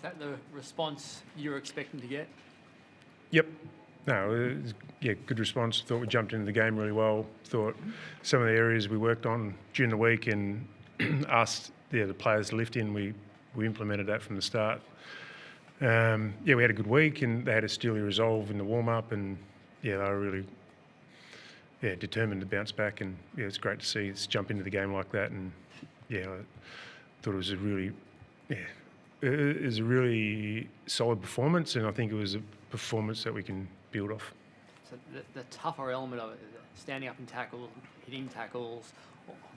that the response you were expecting to get? Yep. No, it was, good response. Thought we jumped into the game really well. Thought some of the areas we worked on during the week and asked the players to lift in, we implemented that from the start. We had a good week and they had a steely resolve in the warm-up and, they were really determined to bounce back and, it's great to see us jump into the game like that and, I thought it was a really, it was a really solid performance and I think it was a performance that we can build off. So the tougher element of it, standing up in tackles, hitting tackles,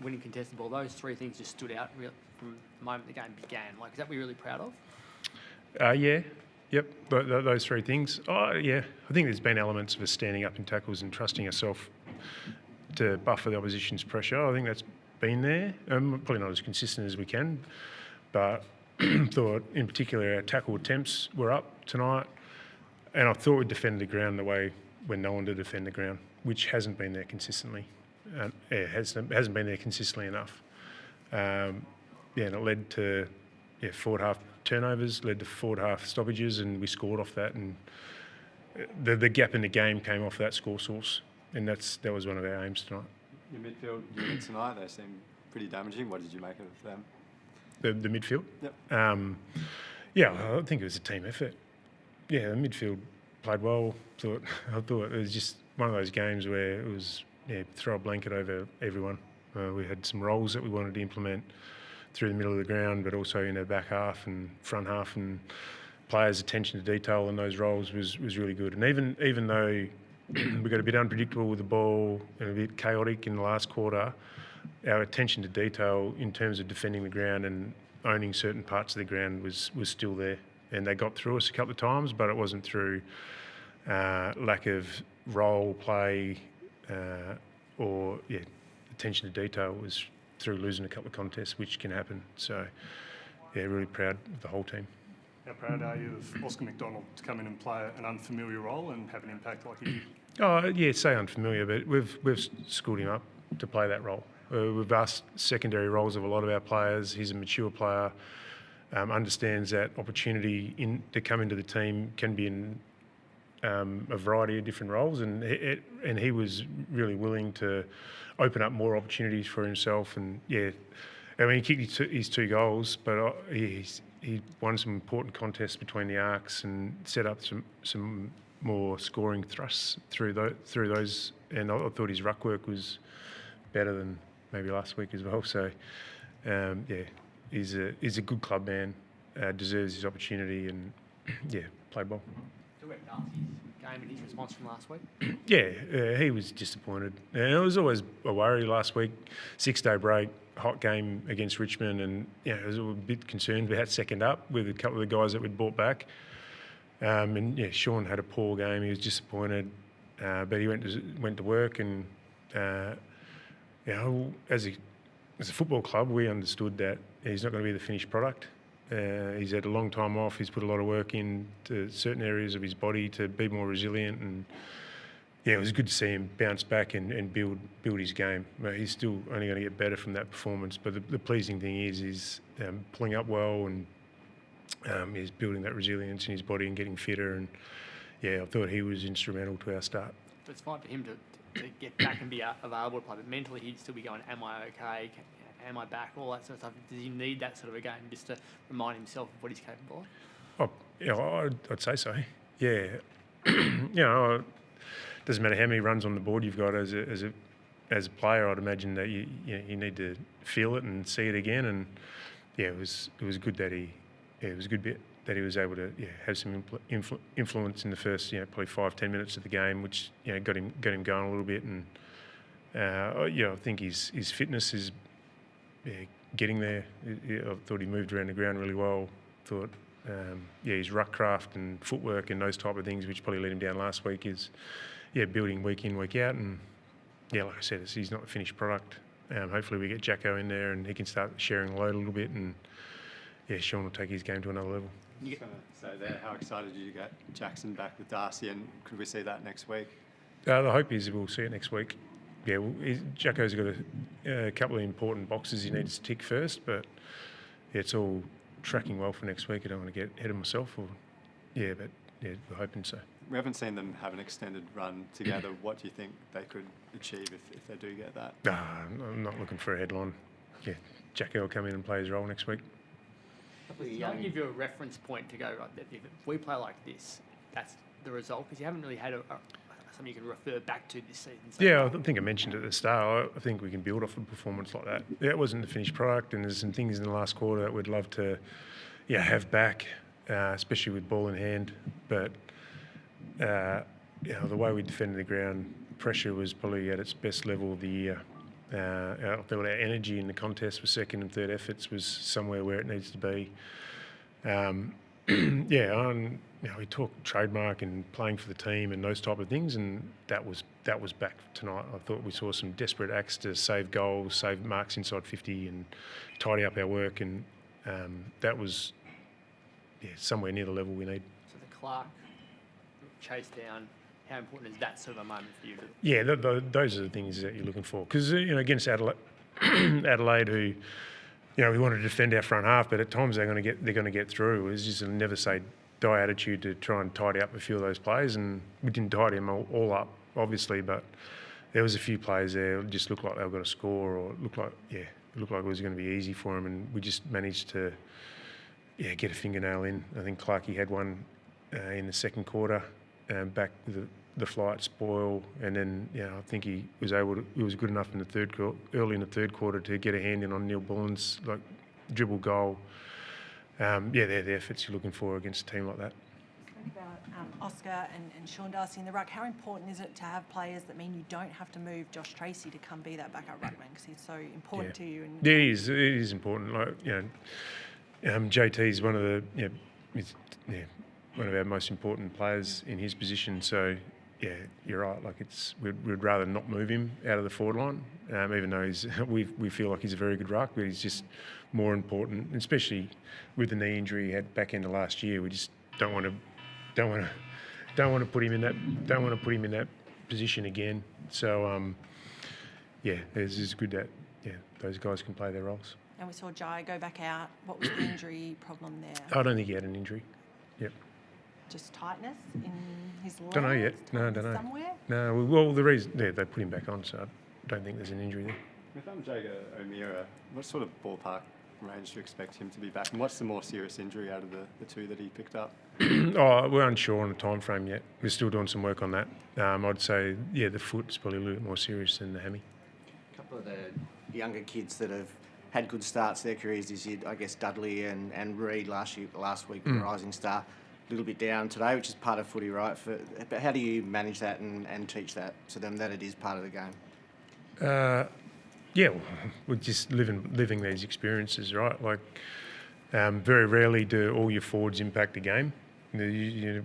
winning contested ball, those three things just stood out from the moment the game began. Like, is that what you're really proud of? Yep, those three things. I think there's been elements of us standing up in tackles and trusting ourselves to buffer the opposition's pressure. I think that's been there. Probably not as consistent as we can, but thought in particular our tackle attempts were up tonight. And I thought we defended the ground the way we're known to defend the ground, which hasn't been there consistently. Hasn't been there consistently enough. And it led to forward half turnovers, led to forward half stoppages, and we scored off that. And the gap in the game came off that score source, and that was one of our aims tonight. Your midfield unit tonight, they seem pretty damaging. What did you make of them? The midfield? Yep. I think it was a team effort. The midfield played well. I thought it was just one of those games where it was throw a blanket over everyone. We had some roles that we wanted to implement through the middle of the ground, but also in our back half and front half, and players' attention to detail in those roles was really good. And even though we got a bit unpredictable with the ball and a bit chaotic in the last quarter, our attention to detail in terms of defending the ground and owning certain parts of the ground was still there. And they got through us a couple of times, but it wasn't through lack of role play or attention to detail. It was through losing a couple of contests, which can happen. So, really proud of the whole team. How proud are you of Oscar McDonald to come in and play an unfamiliar role and have an impact like he did? Say unfamiliar, but we've schooled him up to play that role. We've asked secondary roles of a lot of our players. He's a mature player. Understands that opportunity to come into the team can be in a variety of different roles, and he was really willing to open up more opportunities for himself. And he kicked his 2 goals, but he won some important contests between the arcs and set up some more scoring thrusts through those. And I thought his ruck work was better than maybe last week as well. So he's a good club man, deserves his opportunity, and played well. Talk about Darcy's game and his response from last week. He was disappointed. And it was always a worry last week. 6-day break, hot game against Richmond, and I was a bit concerned about second up with a couple of the guys that we'd brought back. Sean had a poor game. He was disappointed, but he went to work, and as a football club, we understood that he's not going to be the finished product. He's had a long time off. He's put a lot of work into certain areas of his body to be more resilient, and it was good to see him bounce back and build his game. He's still only going to get better from that performance. But the pleasing thing is pulling up well, and he's building that resilience in his body and getting fitter. And I thought he was instrumental to our start. But it's fine for him to get back and be available to play, but mentally he'd still be going, am I okay? Am I back? All that sort of stuff. Does he need that sort of a game just to remind himself of what he's capable of? I'd say so. It doesn't matter how many runs on the board you've got as a player. I'd imagine that you need to feel it and see it again. And it was good that it was a good bit that he was able to have some influence in the first probably 5-10 minutes of the game, which got him going a little bit. And I think his fitness is getting there. I thought he moved around the ground really well. Thought his ruck craft and footwork and those type of things, which probably let him down last week, is building week in, week out. And like I said, he's not a finished product. Hopefully we get Jacko in there and he can start sharing the load a little bit, and Sean will take his game to another level. I was going to say there, how excited did you get Jackson back with Darcy, and could we see that next week? The hope is we'll see it next week. Jacko's got a couple of important boxes he needs to tick first, but it's all tracking well for next week. I don't want to get ahead of myself, but we're hoping so. We haven't seen them have an extended run together. What do you think they could achieve if they do get that? I'm not looking for a headline. Yeah, Jackie will come in and play his role next week. I'll give you a reference point to go, right, that if we play like this, that's the result, because you haven't really had something you can refer back to this season. So yeah, I think I mentioned at the start, I think we can build off a performance like that. Yeah, it wasn't the finished product, and there's some things in the last quarter that we'd love to have back, especially with ball in hand. But the way we defended the ground, pressure was probably at its best level of the year. I thought our energy in the contest for second and third efforts was somewhere where it needs to be. We talked trademark and playing for the team and those type of things, and that was back tonight. I thought we saw some desperate acts to save goals, save marks inside 50, and tidy up our work, and that was somewhere near the level we need. So the Clark chase down. How important is that sort of a moment for you? Yeah, those are the things that you're looking for. Because against Adelaide, who we want to defend our front half, but at times they're going to get through. It's just a never say die attitude to try and tidy up a few of those plays, and we didn't tidy them all up, obviously, but there was a few plays there that just looked like they were going to score, or it looked like it was going to be easy for them, and we just managed to get a fingernail in. I think Clarkey had one in the second quarter. Back the flight spoil, and then I think he was good enough in the early in the third quarter to get a hand in on Neil Bullen's dribble goal. They're the efforts you're looking for against a team like that. About Oscar and Sean Darcy in the ruck, how important is it to have players that mean you don't have to move Josh Tracy to come be that backup ruckman, because he's so important to you? It is important. JT is one of one of our most important players in his position. So, you're right. We'd rather not move him out of the forward line, even though we feel like he's a very good ruck, but he's just more important, especially with the knee injury he had back end of last year. We just don't want to put him in that position again. So, it's good that those guys can play their roles. And we saw Jai go back out. What was the injury problem there? I don't think he had an injury. Yep. Just tightness in his legs? Don't know yet. No, don't know. Somewhere? No, well, the reason they put him back on, so I don't think there's an injury there. With Jager O'Meara, what sort of ballpark range do you expect him to be back? And what's the more serious injury out of the two that he picked up? We're unsure on the time frame yet. We're still doing some work on that. I'd say, the foot's probably a little bit more serious than the hammy. A couple of the younger kids that have had good starts to their careers this year, I guess Dudley and Reid last week, rising star. A little bit down today, which is part of footy, right? But how do you manage that and teach that to them that it is part of the game? We're just living these experiences, right? Very rarely do all your forwards impact the game.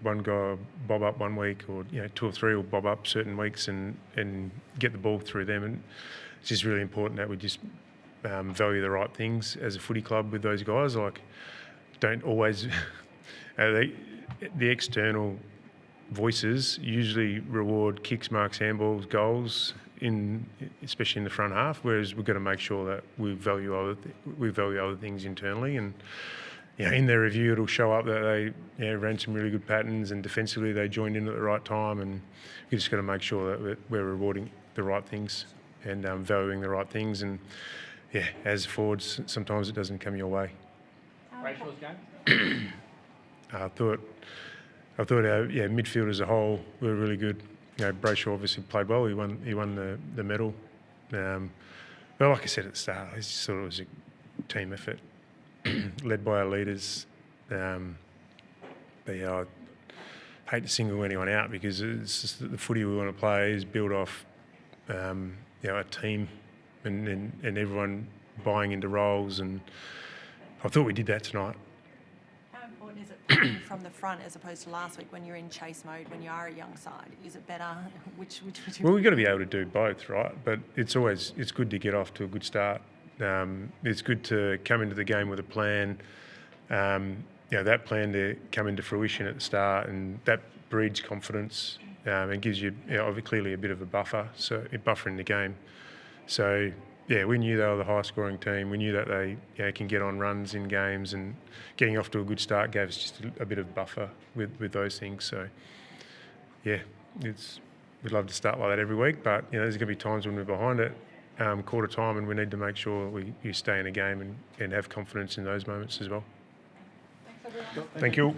One guy will bob up one week, or two or three will bob up certain weeks and get the ball through them. And it's just really important that we just value the right things as a footy club with those guys. Don't always. The external voices usually reward kicks, marks, handballs, goals, especially in the front half. Whereas we've got to make sure that we value other things internally. And in their review, it'll show up that they ran some really good patterns, and defensively they joined in at the right time. And you just got to make sure that we're rewarding the right things and valuing the right things. And as forwards, sometimes it doesn't come your way. Rachel's game. I thought our midfield as a whole were really good. Brayshaw obviously played well. He won the medal. But like I said at the start, it was a team effort led by our leaders. I hate to single anyone out, because it's just the footy we want to play is built off a team and everyone buying into roles, and I thought we did that tonight. Is it playing from the front as opposed to last week when you're in chase mode, when you are a young side? Is it better? Which Well, we've got to be able to do both, right? But it's good to get off to a good start. It's good to come into the game with a plan. That plan to come into fruition at the start, and that breeds confidence and gives you clearly a bit of a buffer in the game. So yeah, we knew they were the high-scoring team. We knew that they can get on runs in games, and getting off to a good start gave us just a bit of buffer with those things. So, yeah, we'd love to start like that every week, but there's going to be times when we're behind it, quarter time, and we need to make sure you stay in a game and have confidence in those moments as well. Thanks, everyone. Thank you.